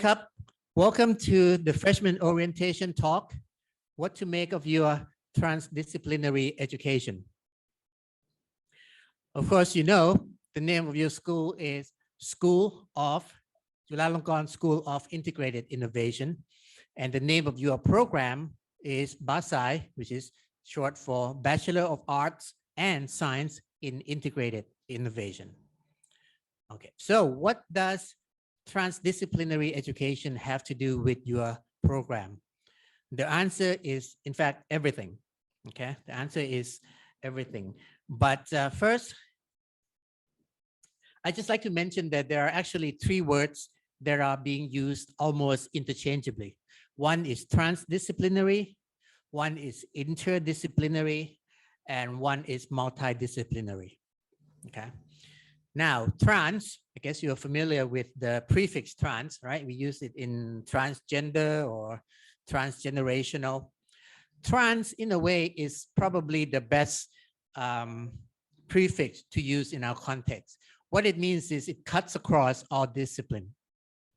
up. Welcome to the freshman orientation talk, what to make of your transdisciplinary education. Of course, you know, the name of your school is Chulalongkorn School of Integrated Innovation. And the name of your program is BAScii, which is short for Bachelor of Arts and Science in Integrated Innovation. Okay, so what does transdisciplinary education have to do with your program? The answer is, in fact, everything. Okay, the answer is everything. But first, I'd just like to mention that there are actually three words that are being used almost interchangeably. One is transdisciplinary, one is interdisciplinary, and one is multidisciplinary. Okay. Now, trans, I guess you're familiar with the prefix trans, right? We use it in transgender or transgenerational. Trans, in a way, is probably the best prefix to use in our context. What it means is it cuts across all discipline.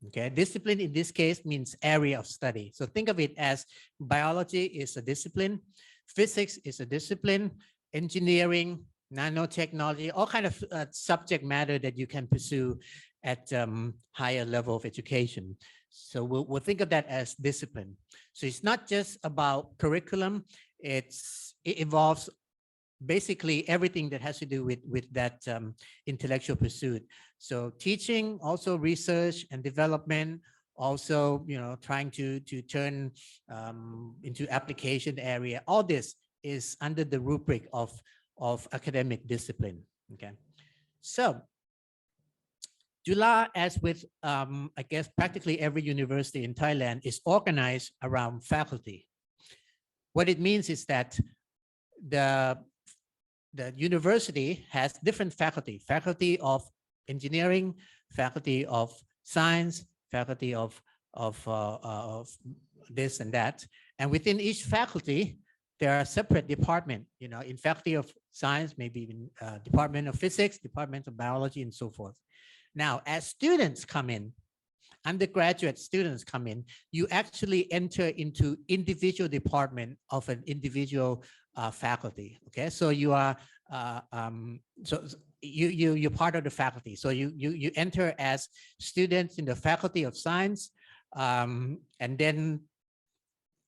Okay, discipline in this case means area of study. So think of it as biology is a discipline, physics is a discipline, engineering, nanotechnology, all kind of subject matter that you can pursue at higher level of education. So we'll think of that as discipline. So it's not just about curriculum, it involves basically everything that has to do with that intellectual pursuit. So teaching, also research and development, also, you know, trying to turn into application area. All this is under the rubric of academic discipline. Okay, so Jula, as with I guess practically every university in Thailand, is organized around faculty. What it means is that the university has different faculty of engineering, faculty of science, faculty of this and that, and within each faculty there are separate departments. You know, in faculty of science, maybe in department of physics, department of biology, and so forth. Now, as students come in, undergraduate students come in, you actually enter into individual department of an individual faculty. Okay, so you are you're part of the faculty. So you enter as students in the faculty of science, and then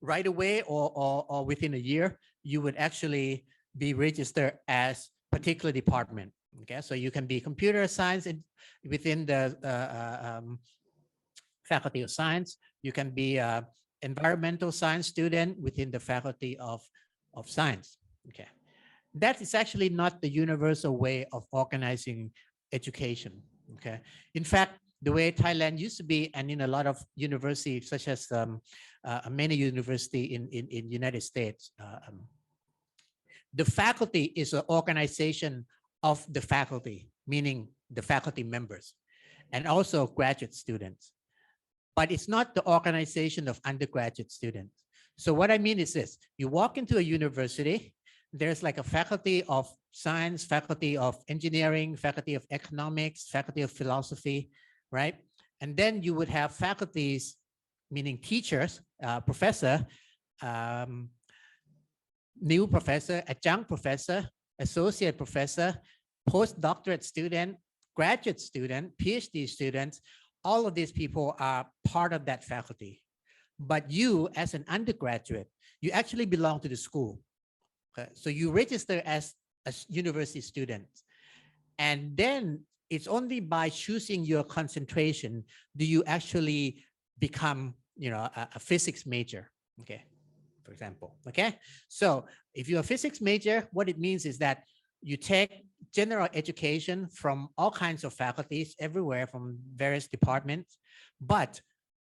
right away or within a year, you would actually be registered as particular department. Okay, so you can be computer science within the faculty of science. You can be an environmental science student within the faculty of science. Okay, that is actually not the universal way of organizing education. Okay, in fact, the way Thailand used to be, and in a lot of universities, such as many universities in United States, the faculty is an organization of the faculty, meaning the faculty members, and also graduate students. But it's not the organization of undergraduate students. So what I mean is this: you walk into a university, there's like a faculty of science, faculty of engineering, faculty of economics, faculty of philosophy, right? And then you would have faculties, meaning teachers, professor, new professor, adjunct professor, associate professor, postdoctorate student, graduate student, PhD students. All of these people are part of that faculty. But you, as an undergraduate, you actually belong to the school. Okay? So you register as a university student. And then it's only by choosing your concentration do you actually become, you know, a physics major. Okay, for example. Okay, so if you're a physics major, what it means is that you take general education from all kinds of faculties everywhere, from various departments, but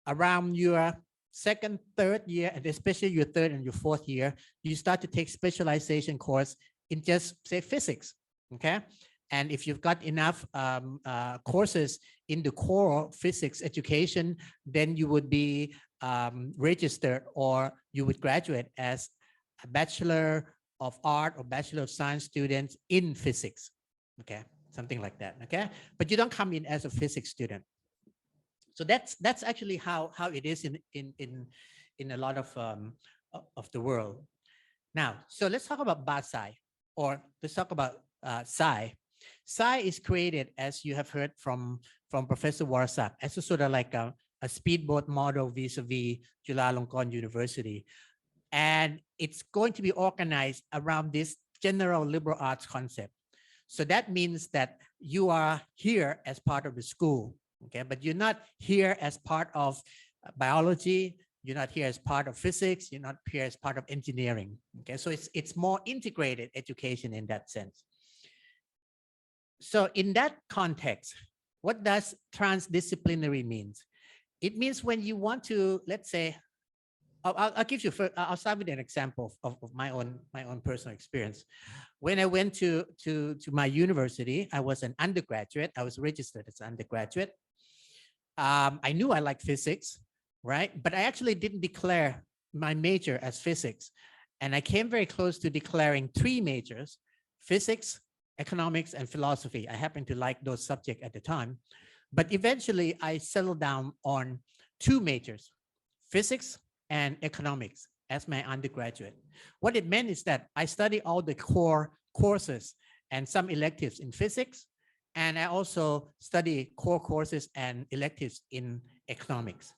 around your second, third year, and especially your third and your fourth year, you start to take specialization course in just, say, physics. Okay, and if you've got enough courses in the core physics education, then you would be registered, or you would graduate as a Bachelor of Art or Bachelor of Science students in physics. Okay, something like that. Okay, but you don't come in as a physics student. So that's actually how it is in a lot of the world. Now, so let's talk about BAScii, or let's talk about Sci. Sci is created, as you have heard from Professor Warsak, as a sort of like a speedboat model vis-a-vis Chulalongkorn University. And it's going to be organized around this general liberal arts concept. So that means that you are here as part of the school, okay? But you're not here as part of biology. You're not here as part of physics. You're not here as part of engineering, okay? So it's more integrated education in that sense. So in that context, what does transdisciplinary means? It means when you want to, let's say, I'll give you first, I'll start with an example of my own personal experience. When I went to my university, I was an undergraduate. I was registered as an undergraduate. I knew I liked physics, right? But I actually didn't declare my major as physics. And I came very close to declaring 3 majors: physics, economics, and philosophy. I happened to like those subjects at the time. But eventually, I settled down on 2 majors: physics and economics as my undergraduate. What it meant is that I studied all the core courses and some electives in physics, and I also study core courses and electives in economics.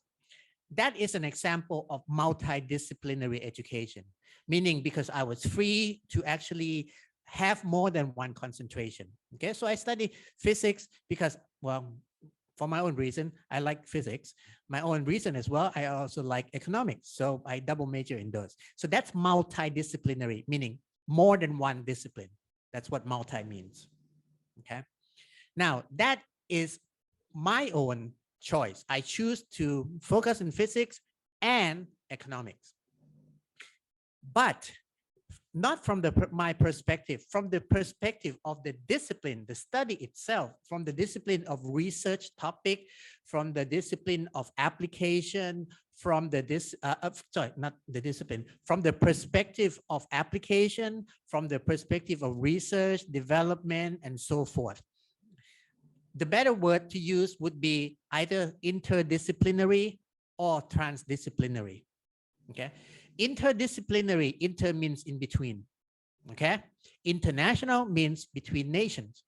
That is an example of multidisciplinary education, meaning because I was free to actually have more than one concentration. Okay, so I study physics because, well, for my own reason, I like physics. My own reason as well, I also like economics. So I double major in those. So that's multidisciplinary, meaning more than one discipline. That's what multi means. Okay. Now, that is my own choice. I choose to focus on physics and economics. But not from my perspective, from the perspective of the discipline, the study itself, from the discipline of research topic, from the discipline of application, from the from the perspective of application, from the perspective of research, development, and so forth. The better word to use would be either interdisciplinary or transdisciplinary. Okay. Interdisciplinary, inter means in between, okay? International means between nations,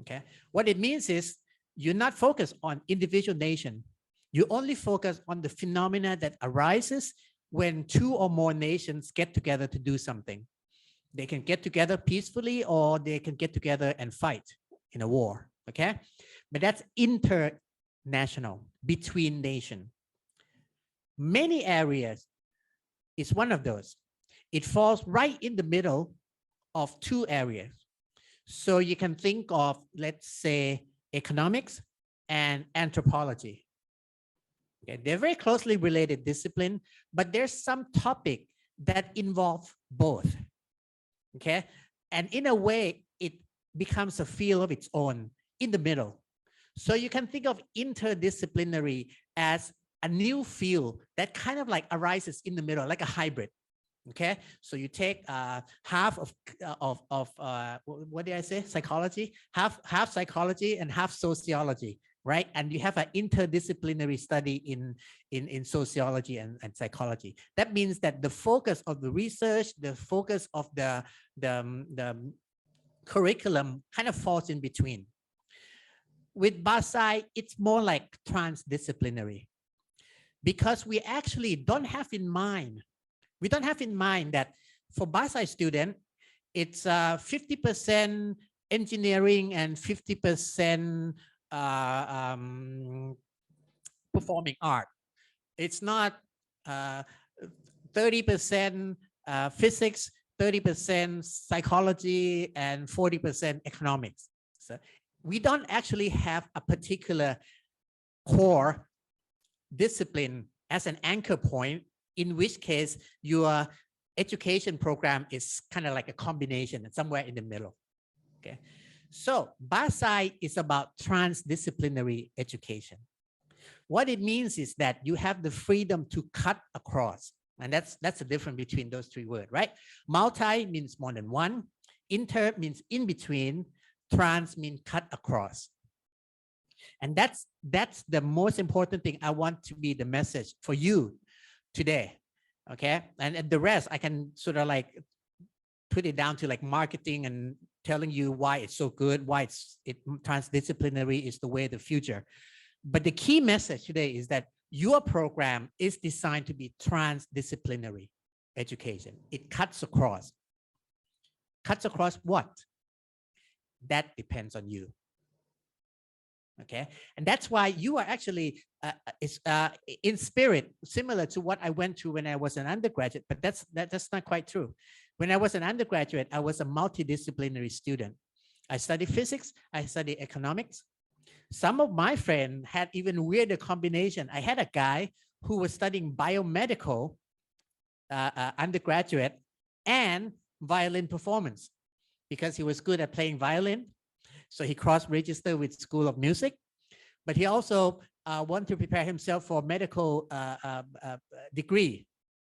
okay? What it means is you're not focused on individual nation. You only focus on the phenomena that arises when 2 or more nations get together to do something. They can get together peacefully, or they can get together and fight in a war, okay? But that's international, between nation. Many areas is one of those. It falls right in the middle of 2 areas. So you can think of, let's say, economics and anthropology. Okay, they're very closely related discipline, but there's some topic that involve both. Okay, and in a way, it becomes a field of its own in the middle. So you can think of interdisciplinary as a new field that kind of like arises in the middle, like a hybrid. Okay, so you take half of what did I say? Psychology, half psychology and half sociology, right? And you have an interdisciplinary study in sociology and psychology. That means that the focus of the research, the focus of the curriculum kind of falls in between. With BAScii, it's more like transdisciplinary, because we actually don't have in mind, that for BAScii student, it's 50% engineering and 50% performing art. It's not 30% physics, 30% psychology, and 40% economics. So we don't actually have a particular core discipline as an anchor point, in which case your education program is kind of like a combination and somewhere in the middle. Okay, so BAScii is about transdisciplinary education. What it means is that you have the freedom to cut across, and that's the difference between those 3 words, right? Multi means more than one, inter means in between, trans means cut across. And that's the most important thing I want to be the message for you today. Okay. And the rest I can sort of like put it down to like marketing and telling you why it's so good, why transdisciplinary is the way of the future. But the key message today is that your program is designed to be transdisciplinary education. It cuts across. Cuts across what? That depends on you. Okay, and that's why you are actually in spirit similar to what I went through when I was an undergraduate, but that's not quite true. When I was an undergraduate, I was a multidisciplinary student. I studied physics, I studied economics. Some of my friends had even weirder combination. I had a guy who was studying biomedical undergraduate and violin performance because he was good at playing violin. So he cross-registered with School of Music, but he also wanted to prepare himself for medical degree.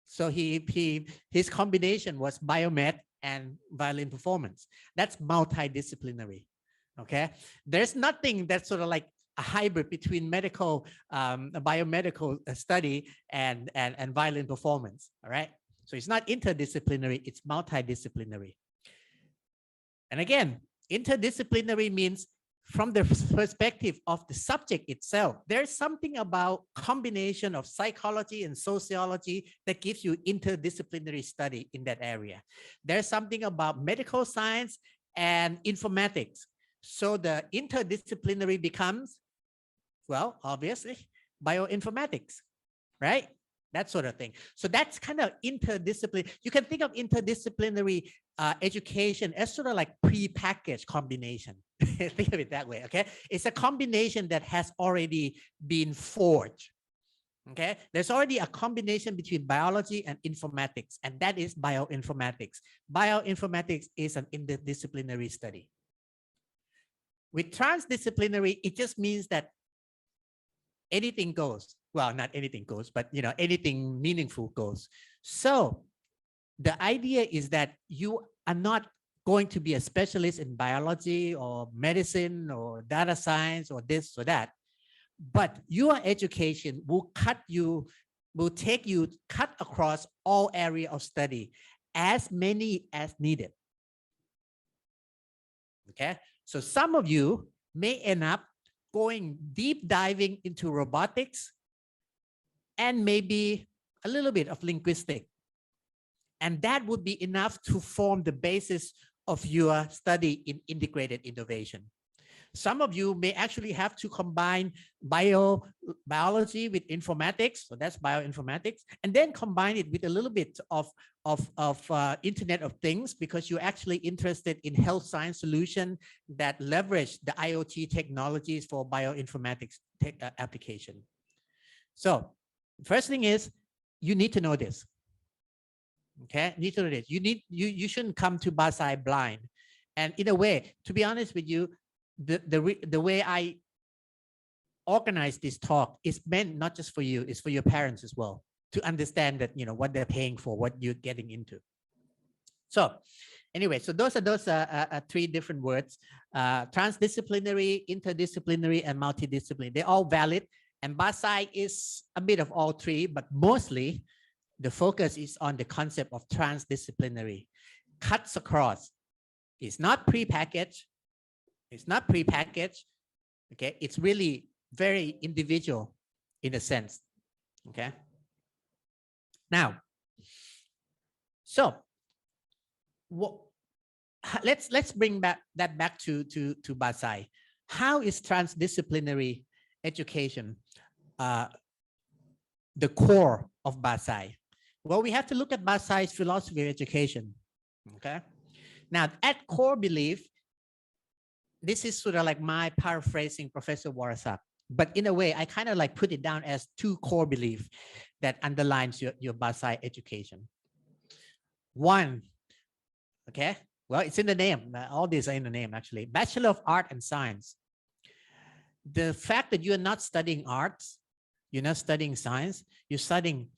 So his combination was biomed and violin performance. That's multidisciplinary. Okay, there's nothing that's sort of like a hybrid between medical, biomedical study and violin performance. All right, so it's not interdisciplinary; it's multidisciplinary. And again, interdisciplinary means from the perspective of the subject itself, there's something about combination of psychology and sociology that gives you interdisciplinary study in that area. There's something about medical science and informatics. So the interdisciplinary becomes, well, obviously, bioinformatics, right? That sort of thing. So that's kind of interdisciplinary. You can think of interdisciplinary education as sort of like pre-packaged combination. Think of it that way, okay? It's a combination that has already been forged, okay? There's already a combination between biology and informatics, and that is bioinformatics. Bioinformatics is an interdisciplinary study. With transdisciplinary, it just means that anything goes. Well, not anything goes, but you know, anything meaningful goes. So the idea is that you are not going to be a specialist in biology or medicine or data science or this or that, but your education will take you cut across all area of study, as many as needed. Okay, so some of you may end up going deep diving into robotics and maybe a little bit of linguistics. And that would be enough to form the basis of your study in integrated innovation. Some of you may actually have to combine biology with informatics, so that's bioinformatics, and then combine it with a little bit of Internet of Things, because you're actually interested in health science solution that leverage the IoT technologies for bioinformatics application. So first thing is, you need to know this. Okay, need to know this. You shouldn't come to BAScii blind. And in a way, to be honest with you, the way I organize this talk is meant not just for you, it's for your parents as well, to understand that, you know, what they're paying for, what you're getting into. So anyway, so those are three different words: transdisciplinary, interdisciplinary, and multidisciplinary. They're all valid, and BAScii is a bit of all three, but mostly the focus is on the concept of transdisciplinary. Cuts across. It's not prepackaged. It's not prepackaged. Okay, it's really very individual in a sense. Okay. Now, so let's bring that back to BAScii. How is transdisciplinary education the core of BAScii? Well, we have to look at BAScii's philosophy of education. Okay. Now, at core belief, this is sort of like my paraphrasing Professor Warasak, but in a way, I kind of like put it down as two core beliefs that underlines your BAScii education. One, okay, well, it's in the name. All these are in the name, actually. Bachelor of Art and Science. The fact that you're not studying arts, you're not studying science, you're studying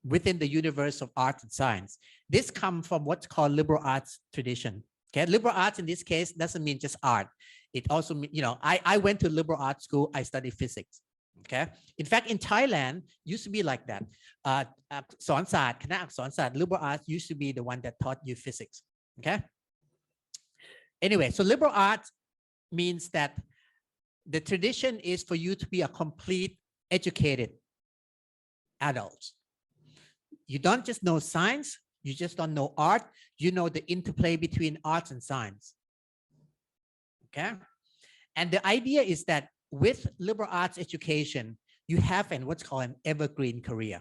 within the universe of art and science. This comes from what's called liberal arts tradition. Okay, liberal arts in this case doesn't mean just art. It also, I went to liberal arts school. I studied physics. Okay. In fact, in Thailand, used to be like that. สอนศาสตร์ คณะอักษรศาสตร์ liberal arts used to be the one that taught you physics. Okay. Anyway, so liberal arts means that the tradition is for you to be a complete educated adult. You don't just know science, you just don't know art, you know the interplay between arts and science. Okay? And the idea is that with liberal arts education, you have what's called an evergreen career.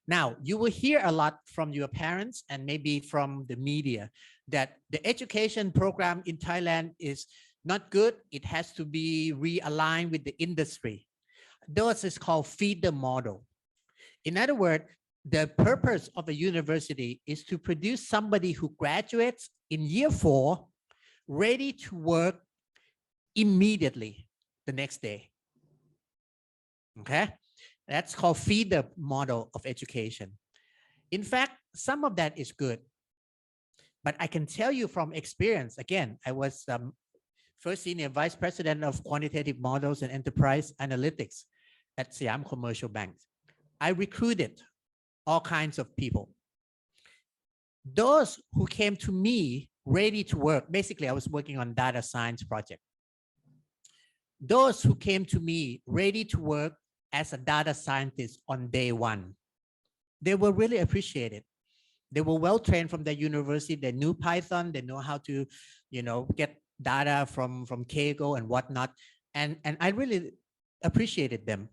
Now, you will hear a lot from your parents and maybe from the media that the education program in Thailand is not good. It has to be realigned with the industry. Those is called feeder model. In other words, the purpose of a university is to produce somebody who graduates in year 4, ready to work immediately the next day. Okay? That's called feeder model of education. In fact, some of that is good. But I can tell you from experience, again, I was first senior vice president of quantitative models and enterprise analytics at Siam Commercial Bank. I recruited all kinds of people. Those who came to me ready to work, basically I was working on data science project. Those who came to me ready to work as a data scientist on day 1, they were really appreciated. They were well trained from the university. They knew Python. They know how to, get data from Kaggle and whatnot. And I really appreciated them.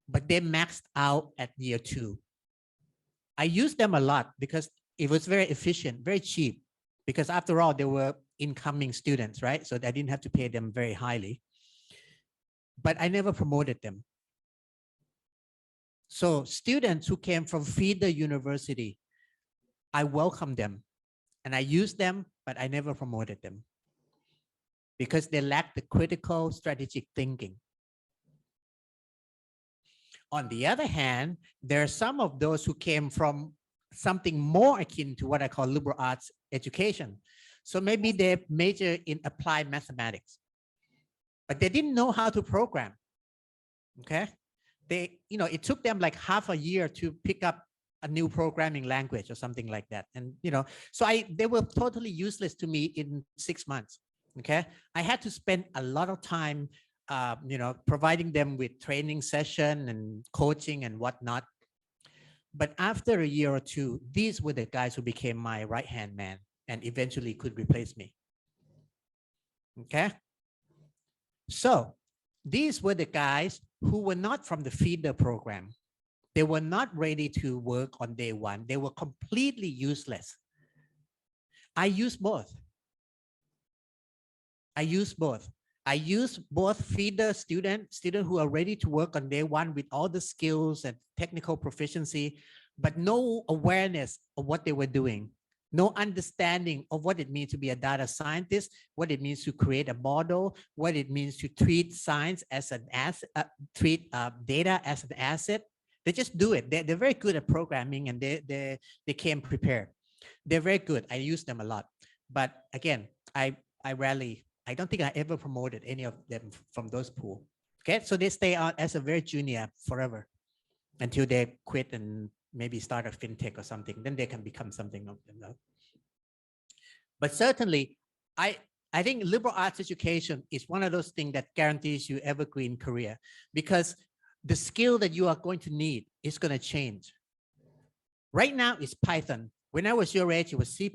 But they maxed out at year 2. I used them a lot because it was very efficient, very cheap, because after all, they were incoming students, right? So I didn't have to pay them very highly. But I never promoted them. So students who came from feeder university, I welcomed them and I used them, but I never promoted them because they lacked the critical strategic thinking. On the other hand, there are some of those who came from something more akin to what I call liberal arts education. So maybe they major in applied mathematics, but they didn't know how to program. Okay. It took them like half a year to pick up a new programming language or something like that. And, so they were totally useless to me in 6 months. Okay. I had to spend a lot of time, providing them with training session and coaching and whatnot. But after a year or 2, these were the guys who became my right-hand man and eventually could replace me. Okay. So these were the guys who were not from the feeder program. They were not ready to work on day 1. They were completely useless. I use both. I use both feeder students who are ready to work on day 1 with all the skills and technical proficiency, but no awareness of what they were doing. No understanding of what it means to be a data scientist, what it means to create a model, what it means to treat science as an asset, treat data as an asset. They just do it. They're very good at programming and they came prepared. They're very good. I use them a lot. But again, I don't think I ever promoted any of them from those pool. Okay, so they stay on as a very junior forever until they quit and maybe start a fintech or something. Then they can become something of them. But certainly, I think liberal arts education is one of those things that guarantees you evergreen career because the skill that you are going to need is going to change. Right now, it's Python. When I was your age, it was C++.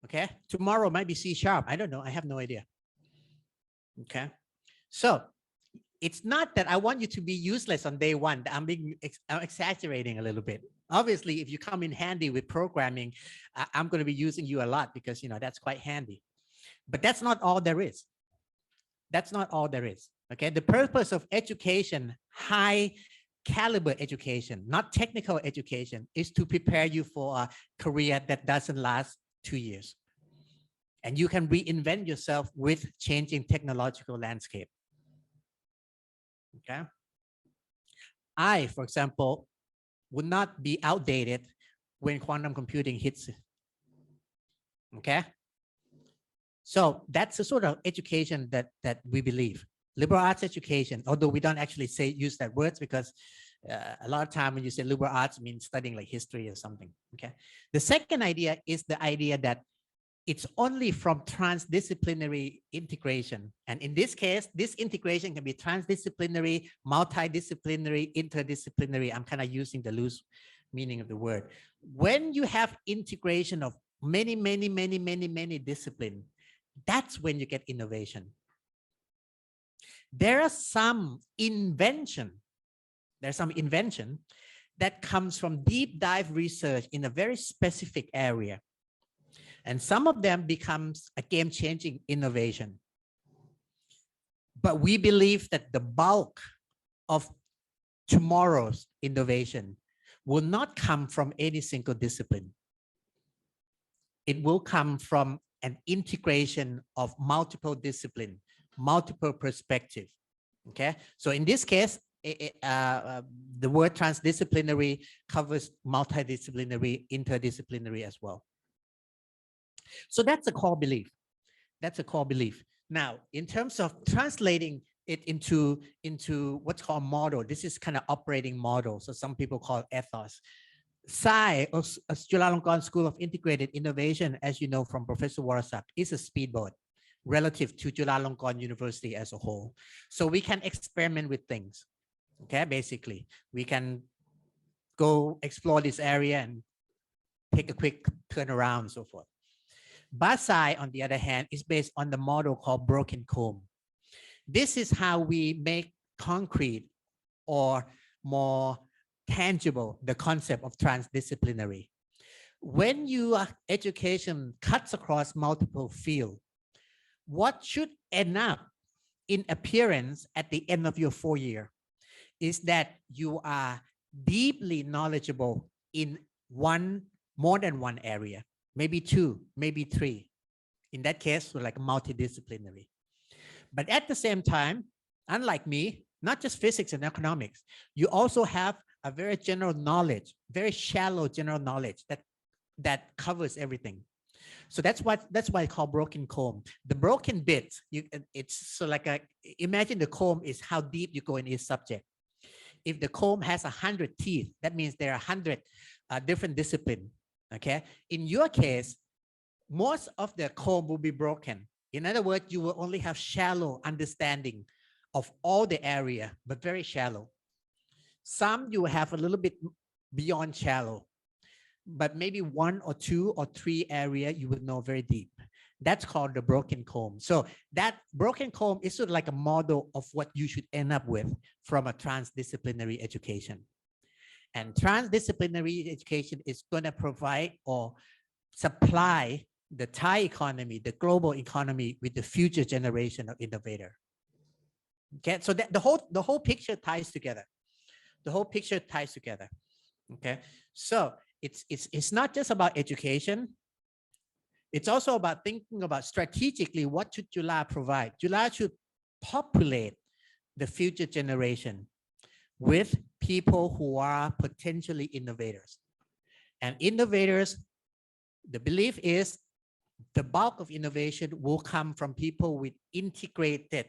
Okay, tomorrow might be C#. I don't know. I have no idea. Okay, so it's not that I want you to be useless on day 1. I'm exaggerating a little bit. Obviously, if you come in handy with programming, I'm going to be using you a lot because that's quite handy. But that's not all there is. That's not all there is. Okay, the purpose of education, high caliber education, not technical education, is to prepare you for a career that doesn't last 2 years. And you can reinvent yourself with changing technological landscape. Okay. I, for example, would not be outdated when quantum computing hits. Okay. So that's the sort of education that we believe. Liberal arts education, although we don't actually use that words because a lot of time when you say liberal arts, it means studying like history or something. Okay. The second idea is the idea that it's only from transdisciplinary integration. And in this case, this integration can be transdisciplinary, multidisciplinary, interdisciplinary. I'm kind of using the loose meaning of the word. When you have integration of many disciplines, that's when you get innovation. There are some invention. There's some invention that comes from deep dive research in a very specific area. And some of them becomes a game-changing innovation. But we believe that the bulk of tomorrow's innovation will not come from any single discipline. It will come from an integration of multiple disciplines, multiple perspectives. Okay, so in this case, the word transdisciplinary covers multidisciplinary, interdisciplinary as well. So that's a core belief. That's a core belief. Now, in terms of translating it into what's called model, this is kind of operating model. So some people call it ethos. BAScii, or Chulalongkorn School of Integrated Innovation, as you know from Professor Warasak, is a speedboat relative to Chulalongkorn University as a whole. So we can experiment with things. Okay, basically, we can go explore this area and take a quick turnaround and so forth. BAScii, on the other hand, is based on the model called broken comb. This is how we make concrete or more tangible the concept of transdisciplinary. When your education cuts across multiple fields, what should end up in appearance at the end of your 4 year is that you are deeply knowledgeable in more than one area. Maybe 2, maybe 3. In that case, we're like multidisciplinary. But at the same time, unlike me, not just physics and economics, you also have a very general knowledge, very shallow general knowledge that covers everything. So that's why I call broken comb. The broken bits, it's so like imagine the comb is how deep you go in each subject. If the comb has 100 teeth, that means there are 100 different disciplines. Okay, in your case, most of the comb will be broken. In other words, you will only have shallow understanding of all the area, but very shallow. Some you have a little bit beyond shallow, but maybe 1 or 2 or 3 area you would know very deep. That's called the broken comb. So that broken comb is sort of like a model of what you should end up with from a transdisciplinary education. And transdisciplinary education is going to provide or supply the Thai economy, the global economy, with the future generation of innovator. Okay, so that the whole picture ties together. The whole picture ties together. Okay, so it's not just about education. It's also about thinking about strategically what should Chula provide. Chula should populate the future generation with people who are potentially innovators. And innovators, the belief is the bulk of innovation will come from people with integrated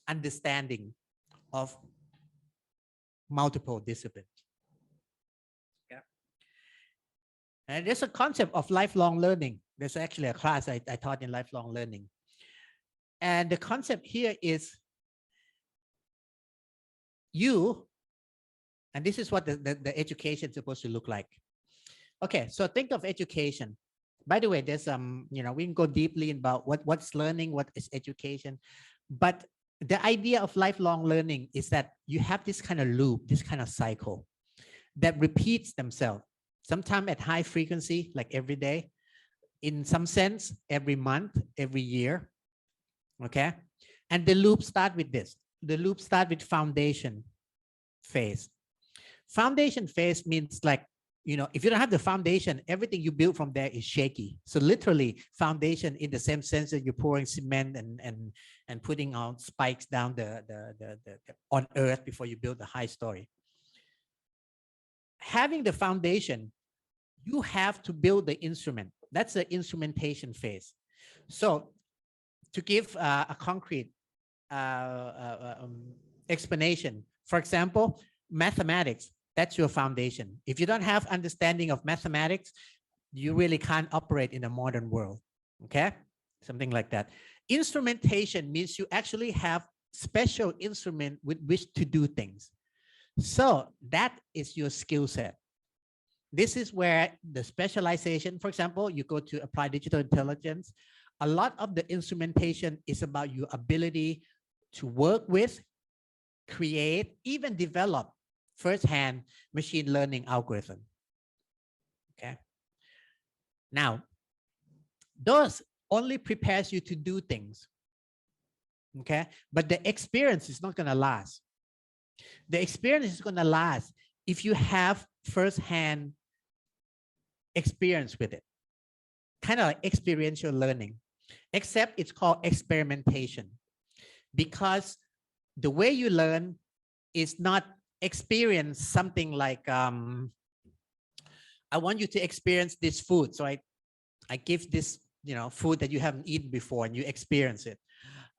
understanding of multiple disciplines. Yeah. And there's a concept of lifelong learning. There's actually a class I taught in lifelong learning. And the concept here is and this is what the education is supposed to look like. Okay, so think of education. By the way, there's we can go deeply about what's learning, what is education, but the idea of lifelong learning is that you have this kind of loop, this kind of cycle that repeats themselves, sometimes at high frequency, like every day, in some sense, every month, every year. Okay, and the loop start with this. The loop start with foundation phase. Foundation phase means like, if you don't have the foundation, everything you build from there is shaky. So literally foundation in the same sense that you're pouring cement and putting on spikes down on earth before you build the high story. Having the foundation, you have to build the instrument. That's the instrumentation phase. So to give a concrete explanation, for example, mathematics, that's your foundation. If you don't have understanding of mathematics, you really can't operate in a modern world, okay? Something like that. Instrumentation means you actually have special instrument with which to do things. So that is your skill set. This is where the specialization, for example, you go to apply digital intelligence. A lot of the instrumentation is about your ability to work with, create, even develop firsthand machine learning algorithm. Okay. Now, those only prepares you to do things. Okay. But the experience is not going to last. The experience is going to last if you have firsthand experience with it. Kind of like experiential learning, except it's called experimentation, because the way you learn is not experience something like, I want you to experience this food. So I give this, food that you haven't eaten before and you experience it.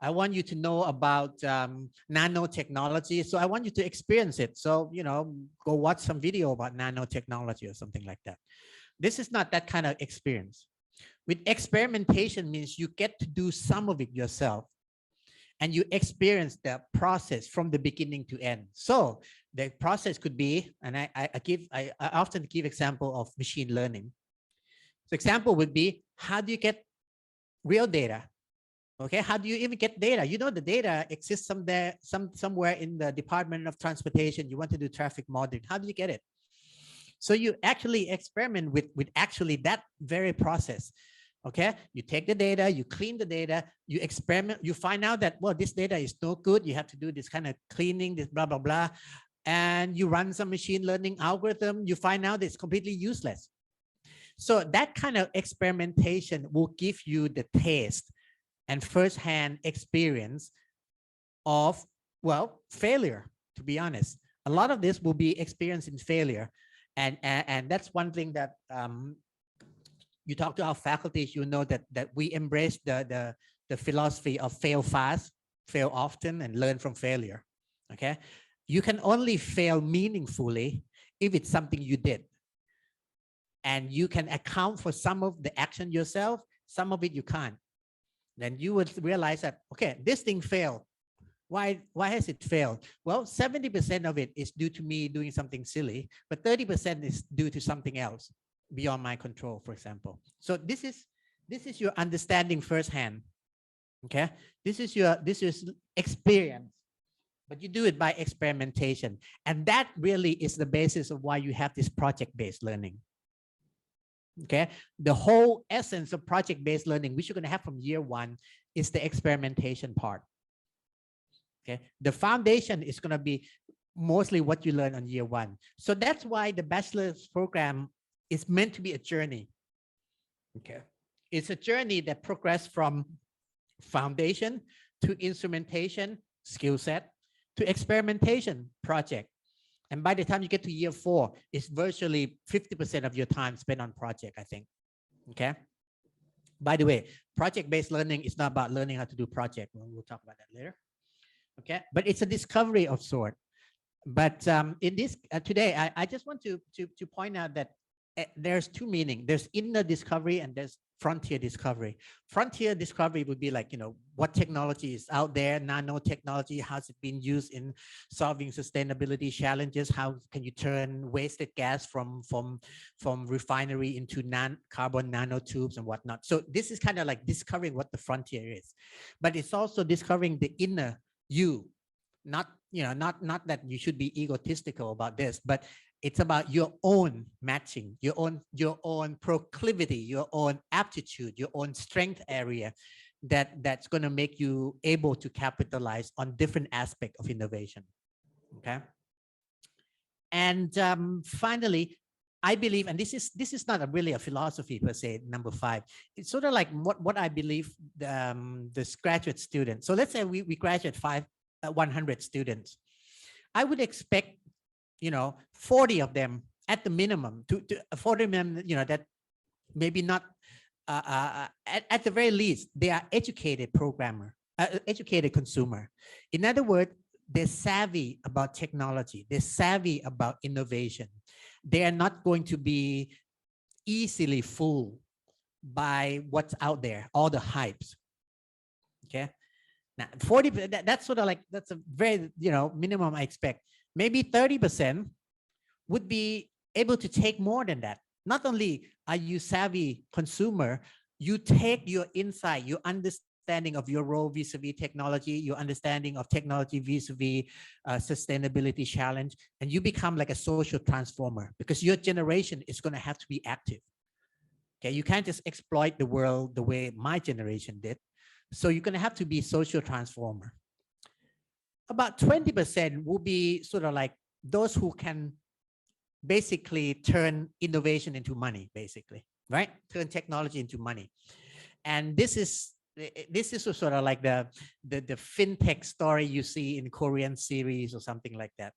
I want you to know about nanotechnology. So I want you to experience it. So, go watch some video about nanotechnology or something like that. This is not that kind of experience. With experimentation means you get to do some of it yourself and you experience the process from the beginning to end. So the process could be, and I often give example of machine learning. So example would be, how do you get real data? Okay, how do you even get data? The data exists somewhere in the Department of Transportation. You want to do traffic modeling. How do you get it? So you actually experiment with actually that very process. Okay, you take the data, you clean the data, you experiment, you find out that, well, this data is no good. You have to do this kind of cleaning, this blah, blah, blah. And you run some machine learning algorithm, you find out it's completely useless. So that kind of experimentation will give you the taste and firsthand experience of, well, failure, to be honest. A lot of this will be experience in failure. And that's one thing that you talk to our faculty, you know that we embrace the philosophy of fail fast, fail often, and learn from failure. Okay, you can only fail meaningfully if it's something you did, and you can account for some of the action yourself, some of it you can't. Then you would realize that, okay, this thing failed. Why has it failed? Well, 70% of it is due to me doing something silly, but 30% is due to something else beyond my control, for example. So this is your understanding firsthand. Okay, this is experience, but you do it by experimentation, and that really is the basis of why you have this project-based learning. Okay, the whole essence of project-based learning, which you're going to have from year one, is the experimentation part. Okay, the foundation is going to be mostly what you learn on year one. So that's why the bachelor's program is meant to be a journey. Okay, it's a journey that progresses from foundation to instrumentation, skill set, to experimentation, project. And by the time you get to year 4, it's virtually 50% of your time spent on project, I think. Okay. By the way, project-based learning is not about learning how to do project. We'll talk about that later. Okay. But it's a discovery of sort. But in this today, I just want to point out that there's two meanings. There's inner discovery and there's frontier discovery. Frontier discovery would be like, what technology is out there, nanotechnology, how's it been used in solving sustainability challenges? How can you turn wasted gas from refinery into carbon nanotubes and whatnot? So this is kind of like discovering what the frontier is, but it's also discovering the inner you. Not that you should be egotistical about this, but it's about your own matching, your own proclivity, your own aptitude, your own strength area that's going to make you able to capitalize on different aspects of innovation. Okay. And finally, I believe, and this is not really a philosophy per se, number 5. It's sort of like what I believe this graduate student. So let's say we graduate 100 students. I would expect 40 of them at the minimum to 40 of them, that maybe not at the very least, they are educated programmer, educated consumer. In other words, they're savvy about technology. They're savvy about innovation. They are not going to be easily fooled by what's out there, all the hypes. Okay. Now, 40, that's sort of like, that's a very, minimum I expect. Maybe 30% would be able to take more than that. Not only are you savvy consumer, you take your insight, your understanding of your role vis-a-vis technology, your understanding of technology vis-a-vis sustainability challenge, and you become like a social transformer, because your generation is going to have to be active. Okay, you can't just exploit the world the way my generation did. So you're going to have to be social transformer. About 20% will be sort of like those who can basically turn innovation into money, basically, right? Turn technology into money. And this is sort of like the fintech story you see in Korean series or something like that.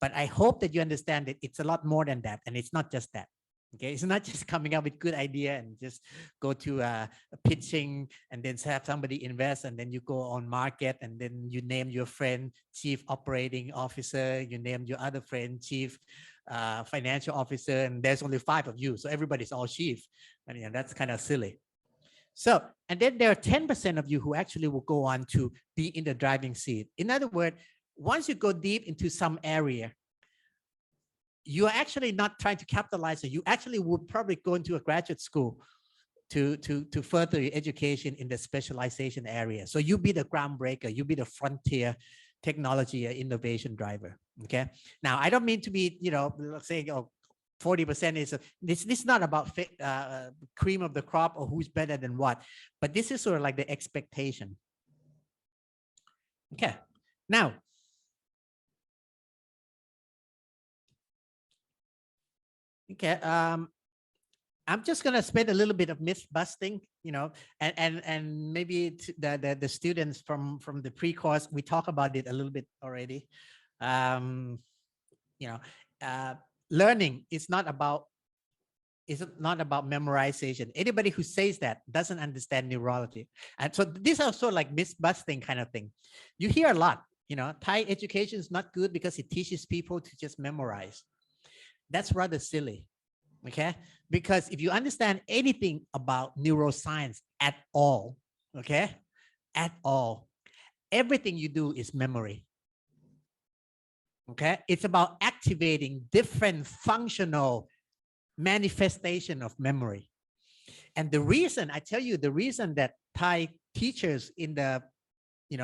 But I hope that you understand that it's a lot more than that, and it's not just that. Okay, it's not just coming up with good idea and just go to a pitching and then have somebody invest, and then you go on market and then you name your friend chief operating officer, you name your other friend chief financial officer, and there's only 5 of you, so everybody's all chief, and that's kind of silly. So, and then there are 10% of you who actually will go on to be in the driving seat. In other words, once you go deep into some area, you are actually not trying to capitalize it. You actually would probably go into a graduate school to further your education in the specialization area. So you be the groundbreaker, you be the frontier technology innovation driver. Okay. Now, I don't mean to be, saying, 40% is this is not about cream of the crop or who's better than what, but this is sort of like the expectation. Okay. Now, okay, I'm just gonna spend a little bit of myth busting, and maybe the students from the pre-course, we talk about it a little bit already. Learning is not about memorization. Anybody who says that doesn't understand neurology. And so these are sort of like myth busting kind of thing. You hear a lot, Thai education is not good because it teaches people to just memorize. That's rather silly. Okay, because if you understand anything about neuroscience at all, okay, at all, everything you do is memory. Okay, it's about activating different functional manifestation of memory. And the reason, I tell you, the reason that Thai teachers in the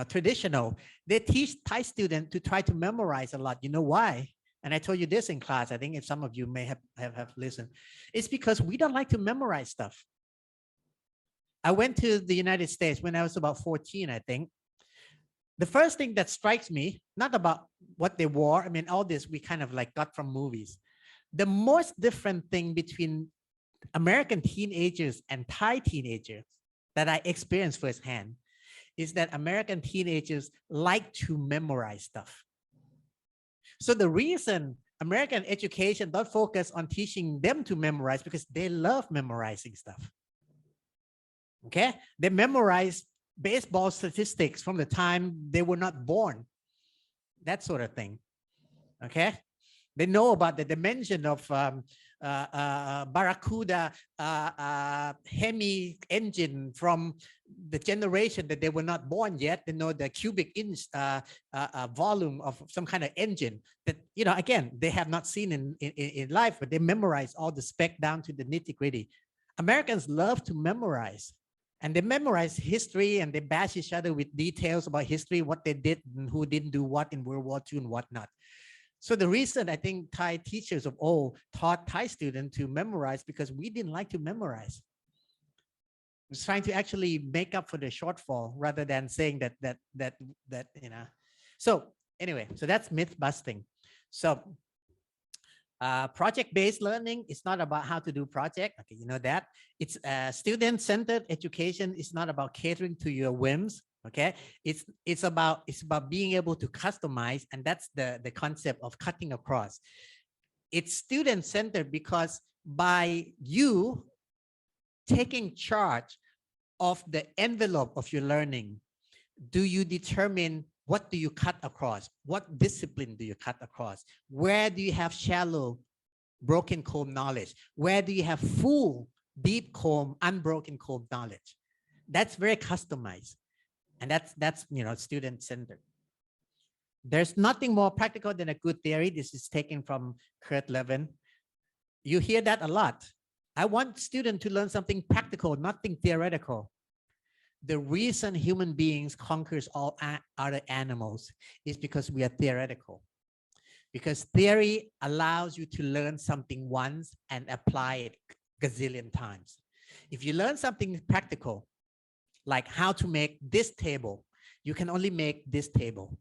traditional, they teach Thai students to try to memorize a lot. You know why? And I told you this in class. I think if some of you may have listened, it's because we don't like to memorize stuff. I went to the United States when I was about 14, I think. The first thing that strikes me, not about what they wore, I mean, all this we kind of like got from movies. The most different thing between American teenagers and Thai teenagers that I experienced firsthand is that American teenagers like to memorize stuff. So the reason American education don't focus on teaching them to memorize, because they love memorizing stuff. Okay, they memorize baseball statistics from the time they were not born, that sort of thing. Okay, they know about the dimension of Barracuda Hemi engine from the generation that they were not born yet. They know the cubic inch volume of some kind of engine that, again, they have not seen in life, but they memorize all the spec down to the nitty gritty. Americans love to memorize, and they memorize history, and they bash each other with details about history, what they did and who didn't do what in World War II and whatnot. So the reason I think Thai teachers of old taught Thai students to memorize, because we didn't like to memorize. It's trying to actually make up for the shortfall rather than saying that. So anyway, so that's myth busting. So project-based learning is not about how to do project. Okay, you know that. It's student-centered education. It's not about catering to your whims. Okay, it's about being able to customize, and that's the concept of cutting across. It's student-centered because by you taking charge of the envelope of your learning, do you determine what do you cut across? What discipline do you cut across? Where do you have shallow, broken comb knowledge? Where do you have full, deep comb, unbroken comb knowledge? That's very customized. And that's student-centered. There's nothing more practical than a good theory. This is taken from Kurt Lewin. You hear that a lot. I want students to learn something practical, nothing theoretical. The reason human beings conquers all other animals is because we are theoretical. Because theory allows you to learn something once and apply it gazillion times. If you learn something practical, like how to make this table, you can only make this table.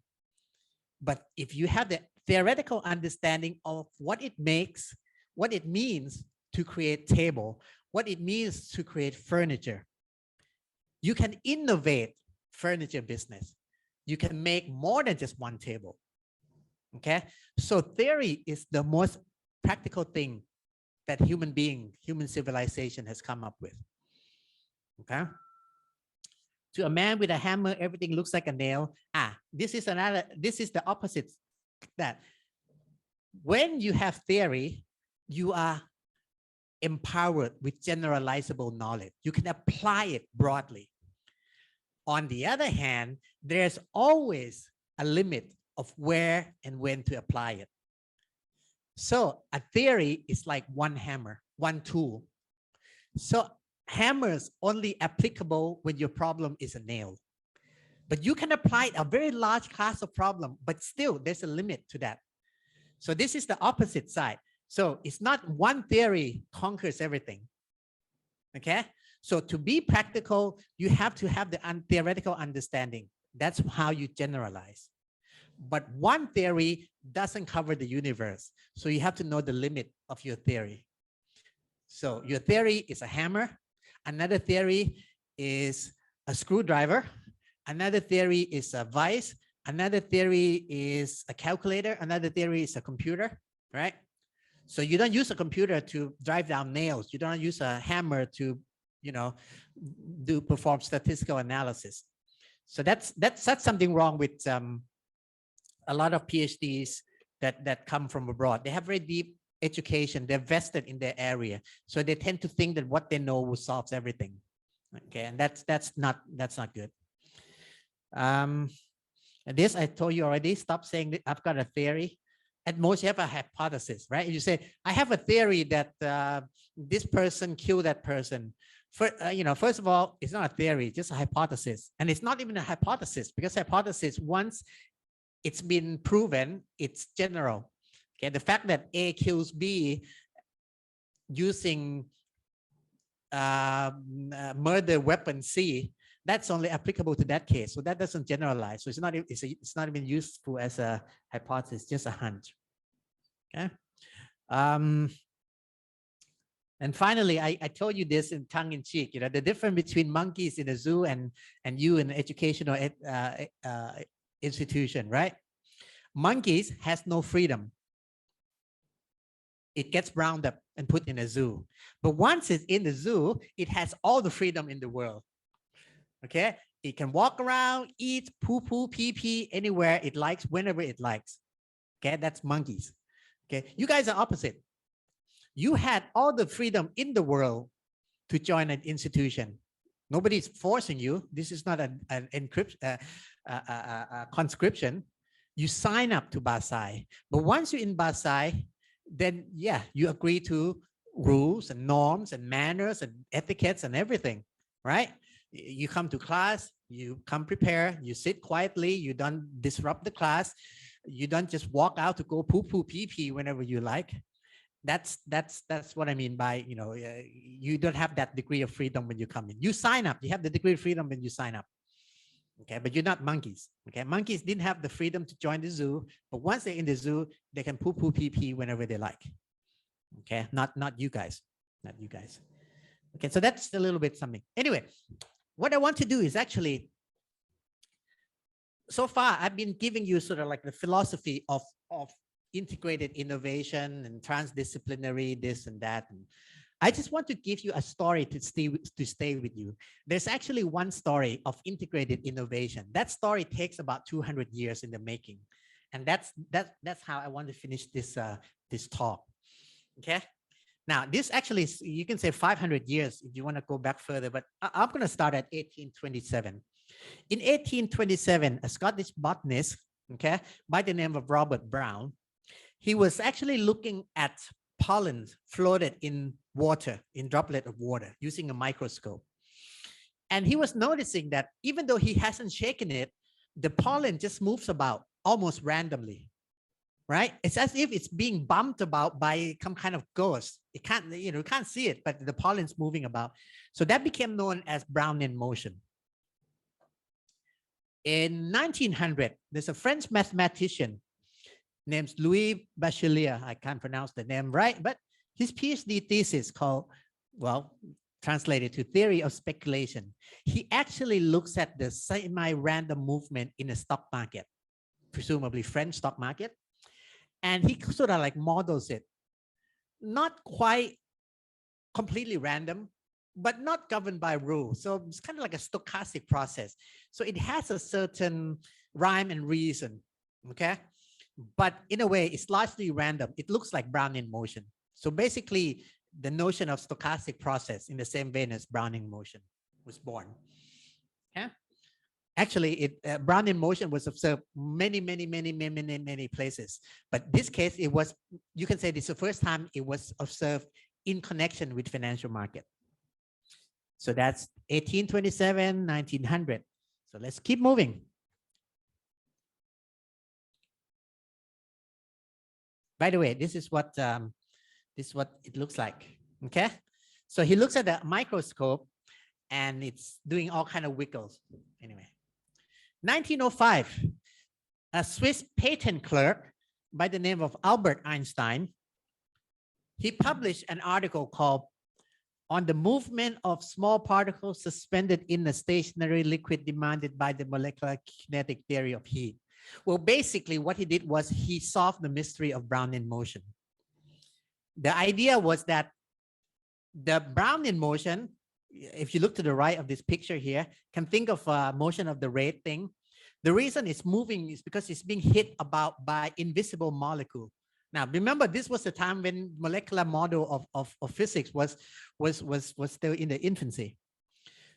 But if you have the theoretical understanding of what it makes, what it means to create table, what it means to create furniture, you can innovate furniture business. You can make more than just one table. Okay, so theory is the most practical thing that human civilization has come up with. Okay. To a man with a hammer, everything looks like a nail. This is the opposite. That when you have theory, you are empowered with generalizable knowledge. You can apply it broadly. On the other hand, there's always a limit of where and when to apply it. So a theory is like one hammer, one tool. So hammers only applicable when your problem is a nail. But you can apply a very large class of problem, but still there's a limit to that. So this is the opposite side. So it's not one theory conquers everything. Okay? So to be practical, you have to have the theoretical understanding. That's how you generalize. But one theory doesn't cover the universe. So you have to know the limit of your theory. So your theory is a hammer. Another theory is a screwdriver. Another theory is a vice. Another theory is a calculator. Another theory is a computer, right? So you don't use a computer to drive down nails. You don't use a hammer to, perform statistical analysis. So that's something wrong with a lot of PhDs that come from abroad. They have very deep education. They're vested in their area. So they tend to think that what they know will solve everything. Okay, and that's not good. This I told you already. Stop saying that I've got a theory. At most, you have a hypothesis, right? If you say, I have a theory that this person killed that person. First of all, it's not a theory, it's just a hypothesis. And it's not even a hypothesis, because hypothesis, once it's been proven, it's general. Okay, the fact that A kills B using murder weapon C, that's only applicable to that case. So that doesn't generalize. So it's not even useful as a hypothesis, just a hunch. Okay. And finally, I told you this in tongue in cheek, the difference between monkeys in a zoo and you in an educational institution, right? Monkeys has no freedom. It gets rounded up and put in a zoo. But once it's in the zoo, it has all the freedom in the world. Okay, it can walk around, eat, poo, pee, anywhere it likes, whenever it likes. Okay, that's monkeys. Okay, you guys are opposite. You had all the freedom in the world to join an institution. Nobody's forcing you. This is not an conscription. You sign up to BAScii. But once you're in BAScii, then yeah, you agree to rules and norms and manners and etiquettes and everything, right? You come to class, you come prepared, you sit quietly, you don't disrupt the class, you don't just walk out to go poo, pee whenever you like. That's what I mean by, you don't have that degree of freedom when you come in. You sign up, you have the degree of freedom when you sign up. Okay, but you're not monkeys. Okay, monkeys didn't have the freedom to join the zoo, but once they're in the zoo, they can poo, pee whenever they like. Okay, not you guys, not you guys. Okay, so that's a little bit something. Anyway, what I want to do is actually, so far I've been giving you sort of like the philosophy of integrated innovation and transdisciplinary, this and that. And I just want to give you a story to stay with you. There's actually one story of integrated innovation. That story takes about 200 years in the making. And that's how I want to finish this, this talk. Okay. Now, this actually, you can say 500 years if you want to go back further, but I'm going to start at 1827. In 1827, a Scottish botanist, okay, by the name of Robert Brown, he was actually looking at pollen floated in water, in droplet of water, using a microscope. And he was noticing that even though he hasn't shaken it, the pollen just moves about almost randomly, right? It's as if it's being bumped about by some kind of ghost. It can't, you can't see it, but the pollen's moving about. So that became known as Brownian motion. In 1900, there's a French mathematician named Louis Bachelier. I can't pronounce the name right, but his PhD thesis called, well, translated to theory of speculation. He actually looks at the semi-random movement in the stock market, presumably French stock market, and he sort of like models it. Not quite completely random, but not governed by rules. So it's kind of like a stochastic process. So it has a certain rhyme and reason, okay? But in a way, it's largely random. It looks like Brownian motion. So basically, the notion of stochastic process in the same vein as Brownian motion was born. Yeah. Actually, Brownian motion was observed many places. But this case, it was, you can say this is the first time it was observed in connection with financial market. So that's 1827, 1900. So let's keep moving. By the way, this is what it looks like. Okay, so he looks at the microscope, and it's doing all kind of wiggles. Anyway, 1905, a Swiss patent clerk by the name of Albert Einstein, he published an article called "On the Movement of Small Particles Suspended in a Stationary Liquid Demanded by the Molecular Kinetic Theory of Heat." Well, basically what he did was he solved the mystery of Brownian motion. The idea was that the Brownian motion, if you look to the right of this picture here, can think of motion of the red thing. The reason it's moving is because it's being hit about by invisible molecule. Now, remember, this was the time when molecular model of physics was still in the infancy.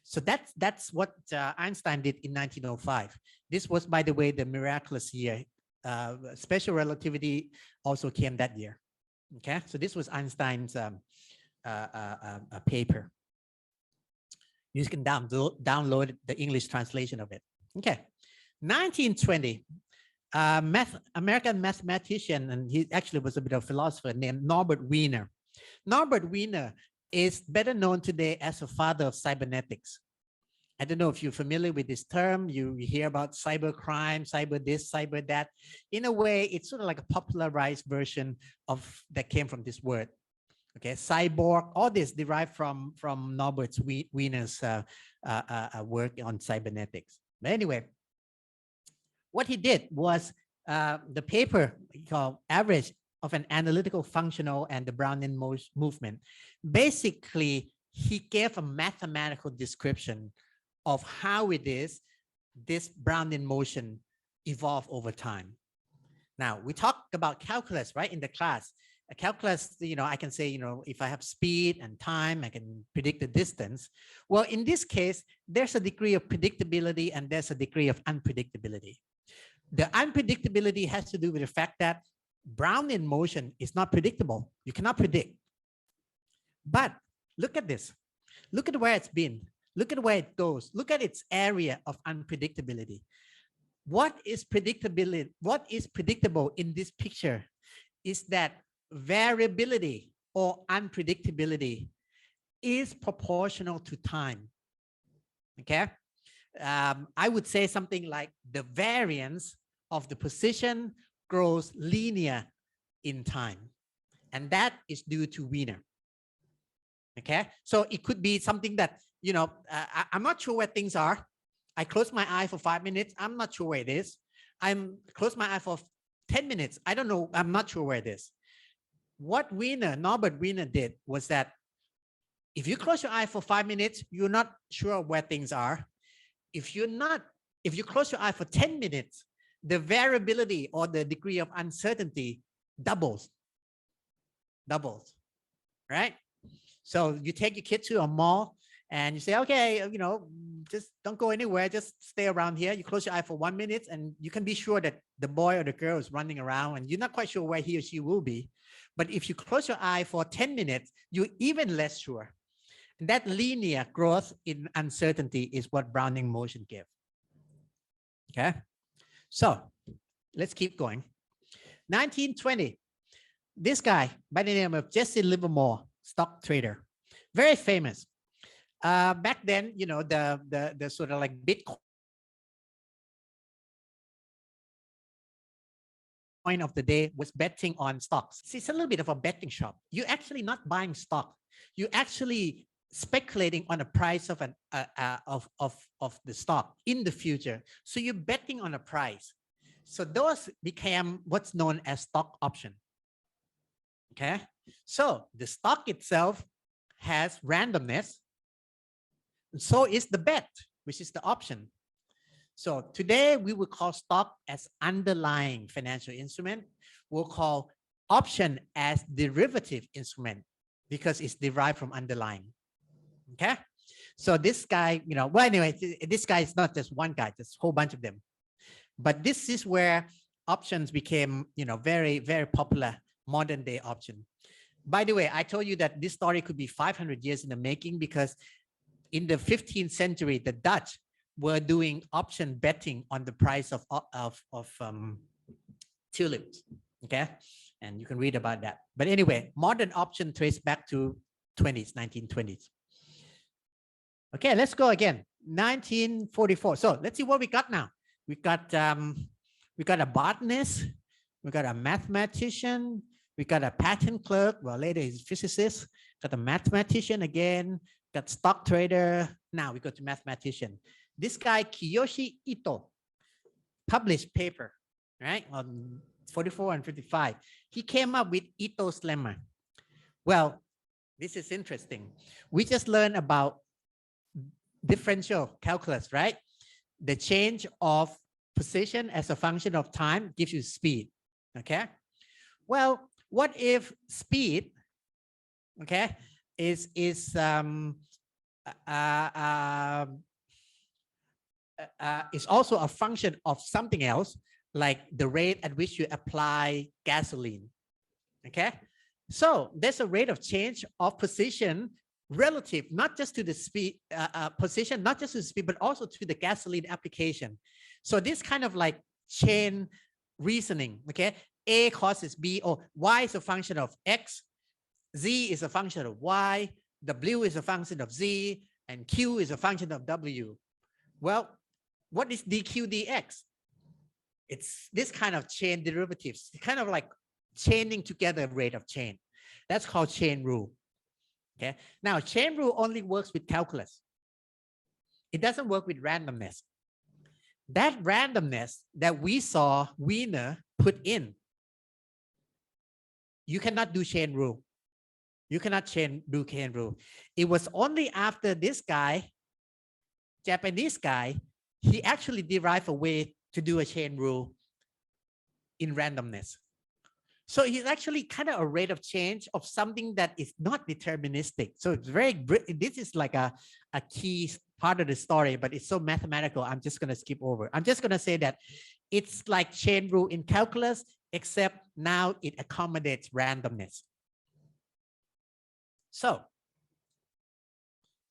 So that's what Einstein did in 1905. This was, by the way, the miraculous year. Special relativity also came that year. Okay, so this was Einstein's paper. You can download the English translation of it. Okay, 1920, American mathematician, and he actually was a bit of a philosopher, named Norbert Wiener. Norbert Wiener is better known today as a father of cybernetics. I don't know if you're familiar with this term. You hear about cyber crime, cyber this, cyber that. In a way, it's sort of like a popularized version of that came from this word. Okay, cyborg, all this derived from Norbert Wiener's work on cybernetics. But anyway, what he did was the paper called Average of an Analytical Functional and the Brownian Movement. Basically, he gave a mathematical description of how it is this Brownian motion evolved over time. Now, we talked about calculus, right, in the class. A calculus, I can say, if I have speed and time, I can predict the distance. Well, in this case, there's a degree of predictability and there's a degree of unpredictability. The unpredictability has to do with the fact that Brownian motion is not predictable. You cannot predict. But look at this. Look at where it's been. Look at where it goes. Look at its area of unpredictability. What is predictability? What is predictable in this picture is that variability or unpredictability is proportional to time. Okay. I would say something like the variance of the position grows linear in time. And that is due to Wiener. Okay. So it could be something that, I'm not sure where things are. I close my eye for 5 minutes. I'm not sure where it is. I'm close my eye for 10 minutes. I don't know. I'm not sure where it is. What Norbert Wiener did was that If you close your eye for 5 minutes, you're not sure where things are. If you close your eye for 10 minutes, the variability or the degree of uncertainty doubles, right? So you take your kid to a mall and you say, okay, just don't go anywhere. Just stay around here. You close your eye for 1 minute and you can be sure that the boy or the girl is running around and you're not quite sure where he or she will be. But if you close your eye for 10 minutes, you're even less sure. And that linear growth in uncertainty is what Brownian motion gives. Okay. So let's keep going. 1920, this guy by the name of Jesse Livermore, stock trader, very famous. Back then, the sort of like Bitcoin of the day was betting on stocks. See, it's a little bit of a betting shop. You're actually not buying stock. You're actually speculating on the price of the stock in the future. So you're betting on a price. So those became what's known as stock option. Okay. So the stock itself has randomness. And so is the bet, which is the option. So today we will call stock as underlying financial instrument. We'll call option as derivative instrument because it's derived from underlying. Okay. So this guy, well, anyway, this guy is not just one guy, there's a whole bunch of them. But this is where options became, very, very popular modern day option. By the way, I told you that this story could be 500 years in the making because in the 15th century, the Dutch were doing option betting on the price of tulips. Okay. And you can read about that. But anyway, modern option traced back to 1920s. Okay, let's go again. 1944. So let's see what we got now. We got a botanist, we got a mathematician, we got a patent clerk. Well, later he's a physicist. Got a mathematician again. Got stock trader. Now we go to mathematician. This guy Kiyoshi Ito published paper, right, on 44 and 55. He came up with Ito's lemma. Well, this is interesting. We just learned about differential calculus, right? The change of position as a function of time gives you speed. Okay. Well, what if speed, okay, is also a function of something else, like the rate at which you apply gasoline. Okay. So there's a rate of change of position relative, not just to the speed position, not just to the speed, but also to the gasoline application. So this kind of like chain reasoning, okay? A causes B, or Y is a function of X, Z is a function of Y, W is a function of Z, and Q is a function of W. Well, what is dQ dx? It's this kind of chain derivatives, kind of like chaining together rate of change. That's called chain rule. Okay. Now, chain rule only works with calculus. It doesn't work with randomness. That randomness that we saw Wiener put in, you cannot do chain rule. You cannot do chain rule. It was only after this guy, Japanese guy, he actually derived a way to do a chain rule in randomness. So it's actually kind of a rate of change of something that is not deterministic. So it's this is like a key part of the story, but it's so mathematical. I'm just going to skip over. I'm just going to say that it's like chain rule in calculus, except now it accommodates randomness. So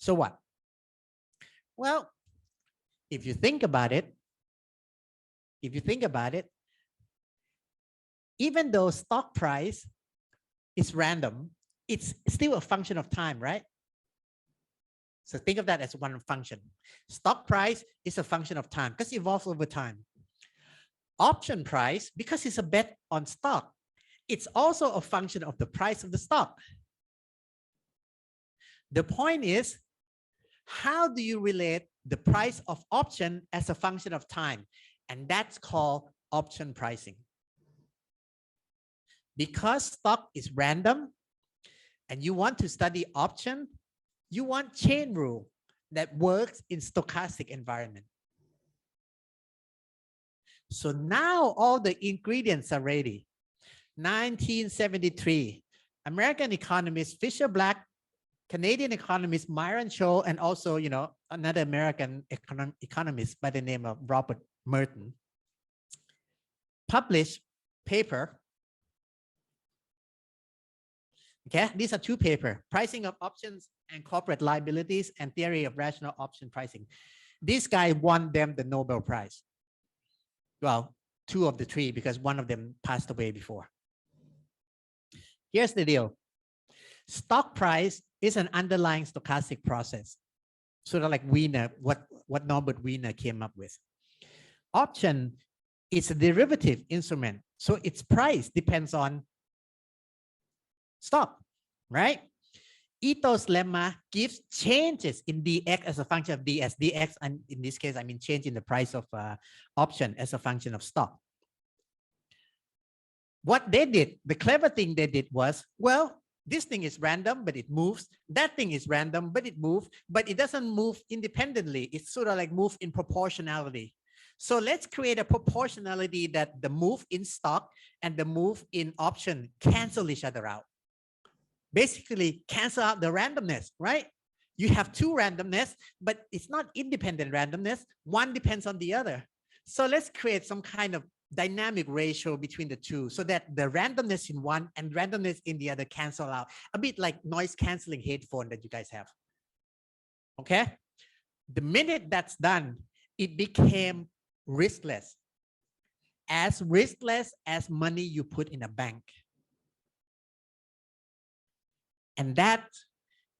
what? Well, if you think about it, even though stock price is random, it's still a function of time, right? So think of that as one function. Stock price is a function of time because it evolves over time. Option price, because it's a bet on stock, it's also a function of the price of the stock. The point is, how do you relate the price of option as a function of time? And that's called option pricing. Because stock is random and you want to study option, You want chain rule that works in stochastic environment. So now all the ingredients are ready. 1973, American economist Fisher Black, Canadian economist Myron Scholl, and also, another American economist by the name of Robert Merton published paper. Okay, these are two papers: Pricing of Options and Corporate Liabilities and Theory of Rational Option Pricing. This guy won them the Nobel Prize. Well, two of the three, because one of them passed away before. Here's the deal. Stock price is an underlying stochastic process, sort of like Wiener, what Norbert Wiener came up with. Option is a derivative instrument, so its price depends on stock, right? Ito's lemma gives changes in dx as a function of ds. Dx, and in this case, I mean change in the price of option as a function of stock. What they did, the clever thing they did was, well, this thing is random, but it moves. That thing is random, but it moves, but it doesn't move independently. It's sort of like move in proportionality. So let's create a proportionality that the move in stock and the move in option cancel each other out. Basically cancel out the randomness, right? You have two randomness, but it's not independent randomness. One depends on the other. So let's create some kind of dynamic ratio between the two so that the randomness in one and randomness in the other cancel out. A bit like noise canceling headphone that you guys have. Okay? The minute that's done, it became riskless as money you put in a bank. And that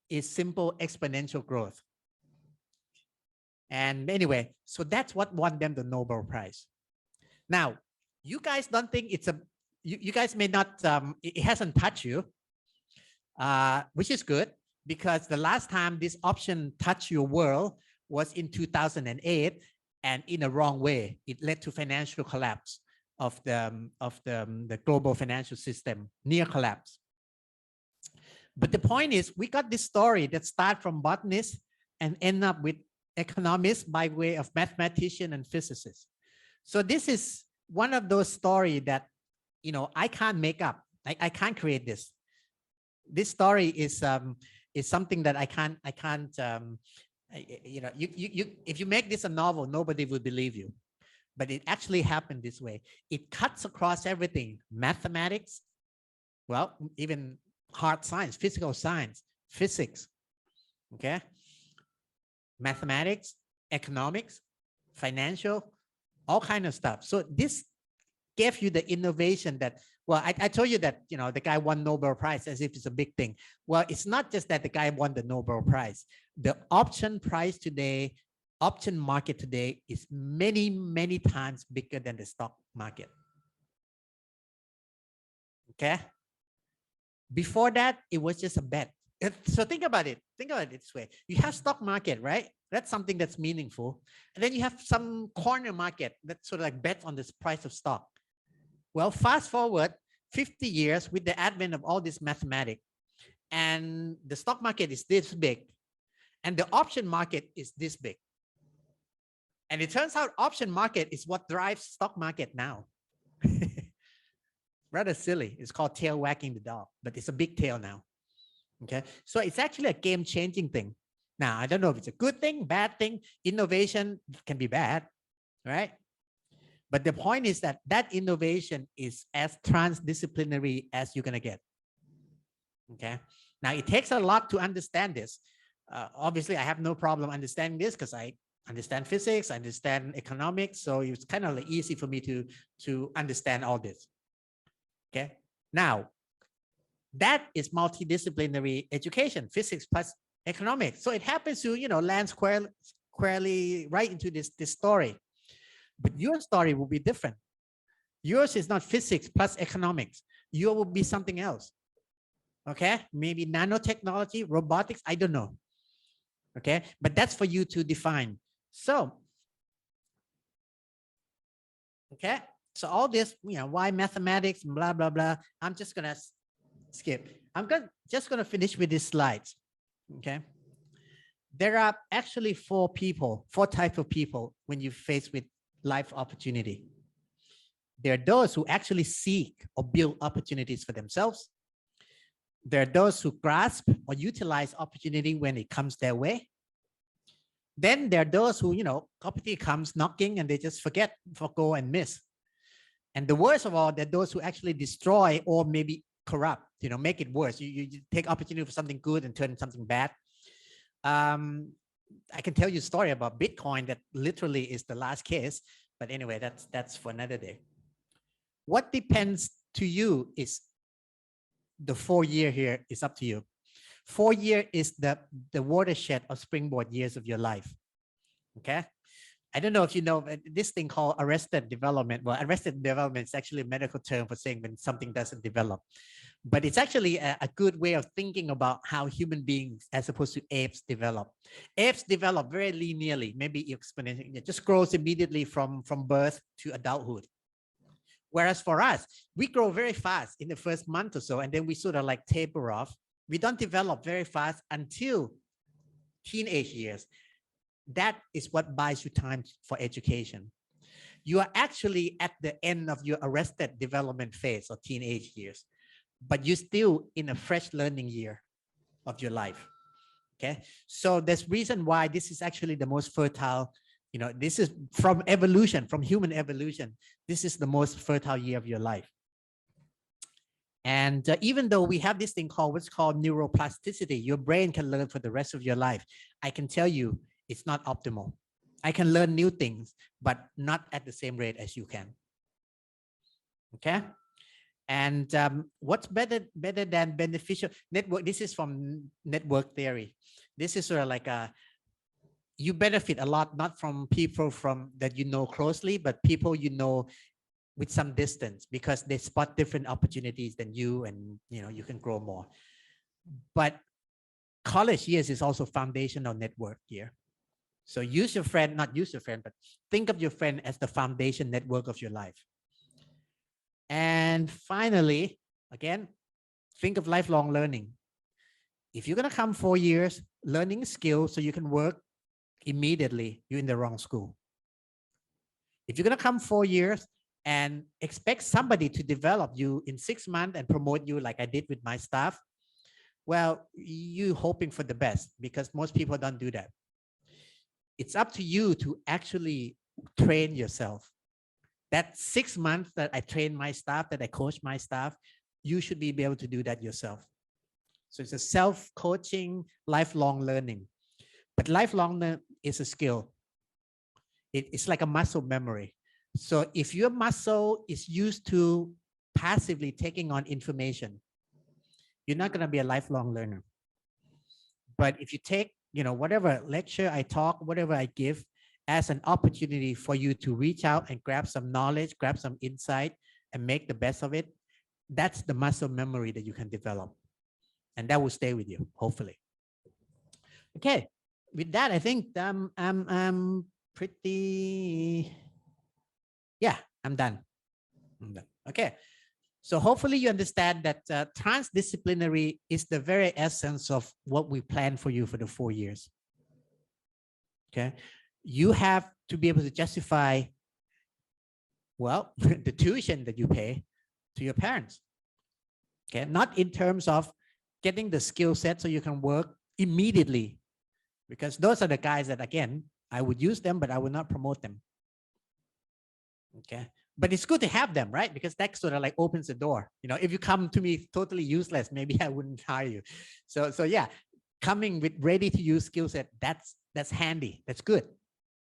is simple exponential growth. And anyway, so that's what won them the Nobel Prize. Now, you guys don't think it's a, you guys may not, it hasn't touched you, which is good, because the last time this option touched your world was in 2008, and in a wrong way. It led to financial collapse of the global financial system, near collapse. But the point is, we got this story that starts from botanists and end up with economists by way of mathematician and physicists. So this is one of those stories that, I can't make up. I can't create this. This story is something that I can't. If you make this a novel, nobody will believe you. But it actually happened this way. It cuts across everything: mathematics, well, even hard science, physical science, physics, okay? Mathematics, economics, financial, all kind of stuff. So this gave you the innovation that, well, I told you that, the guy won Nobel Prize as if it's a big thing. Well, it's not just that the guy won the Nobel Prize. The option price today, option market today is many, many times bigger than the stock market. Okay? Before that, it was just a bet. So think about it. Think about it this way. You have stock market, right? That's something that's meaningful. And then you have some corner market that sort of like bets on the price of stock. Well, fast forward 50 years with the advent of all this mathematics, and the stock market is this big, and the option market is this big. And it turns out option market is what drives stock market now. Rather silly. It's called tail wagging the dog, but it's a big tail now. Okay, so it's actually a game-changing thing. Now, I don't know if it's a good thing, bad thing. Innovation can be bad, right? But the point is that that innovation is as transdisciplinary as you're going to get. Okay, now it takes a lot to understand this. Obviously, I have no problem understanding this because I understand physics, I understand economics, so it's kind of like easy for me to understand all this. Okay, now that is multidisciplinary education, physics plus economics. So it happens to, land squarely right into this story. But your story will be different. Yours is not physics plus economics. Yours will be something else. Okay, maybe nanotechnology, robotics, I don't know. Okay, but that's for you to define. So, okay, so all this, why mathematics, blah, blah, blah. I'm just going to skip. I'm just going to finish with these slides. Okay. There are actually four types of people when you face with life opportunity. There are those who actually seek or build opportunities for themselves. There are those who grasp or utilize opportunity when it comes their way. Then there are those who, opportunity comes knocking and they just forgo and miss. And the worst of all, there are those who actually destroy or maybe corrupt, make it worse. You take opportunity for something good and turn it something bad. I can tell you a story about Bitcoin that literally is the last case. But anyway, that's for another day. What depends to you is the 4-year here is up to you. 4-year is the watershed or springboard years of your life. Okay. I don't know if you know this thing called arrested development. Well, arrested development is actually a medical term for saying when something doesn't develop. But it's actually a good way of thinking about how human beings, as opposed to apes, develop. Apes develop very linearly, maybe exponentially. It just grows immediately from birth to adulthood. Whereas for us, we grow very fast in the first month or so, and then we sort of like taper off. We don't develop very fast until teenage years. That is what buys you time for education. You are actually at the end of your arrested development phase or teenage years, but you're still in a fresh learning year of your life. Okay. So there's reason why this is actually the most fertile, this is from evolution, from human evolution. This is the most fertile year of your life. And even though we have this thing called what's called neuroplasticity, your brain can learn for the rest of your life. I can tell you it's not optimal. I can learn new things, but not at the same rate as you can. Okay. And what's better than beneficial network? This is from network theory. This is sort of like you benefit a lot, not from people that you know closely, but people you know with some distance, because they spot different opportunities than you, and you can grow more. But college years is also foundational network year. So use your friend, not use your friend, but think of your friend as the foundation network of your life. And finally, again, think of lifelong learning. If you're going to come 4 years learning skills so you can work immediately, you're in the wrong school. If you're going to come 4 years and expect somebody to develop you in 6 months and promote you like I did with my staff, well, you're hoping for the best, because most people don't do that. It's up to you to actually train yourself. That 6 months that I train my staff, that I coach my staff, you should be able to do that yourself. So it's a self-coaching, lifelong learning. But lifelong learning is a skill. It's like a muscle memory. So if your muscle is used to passively taking on information, you're not going to be a lifelong learner. But if you take, whatever lecture I talk, whatever I give, as an opportunity for you to reach out and grab some knowledge, grab some insight, and make the best of it, that's the muscle memory that you can develop. And that will stay with you, hopefully. Okay, with that, I think I'm pretty, yeah, I'm done. Okay, so hopefully you understand that transdisciplinary is the very essence of what we plan for you for the 4 years. Okay. You have to be able to justify, well, the tuition that you pay to your parents. Okay, not in terms of getting the skill set so you can work immediately, because those are the guys that, again, I would use them, but I would not promote them. Okay, but it's good to have them, right? Because that sort of like opens the door. If you come to me totally useless, maybe I wouldn't hire you. So yeah, coming with ready to use skill set, that's handy. That's good.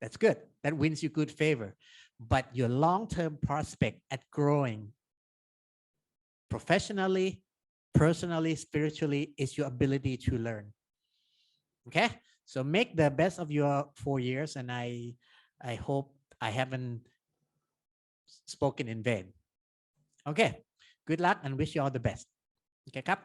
That's good. That wins you good favor. But your long-term prospect at growing professionally, personally, spiritually is your ability to learn. Okay? So make the best of your 4 years, and I hope I haven't spoken in vain. Okay. Good luck and wish you all the best. Okay, Kap?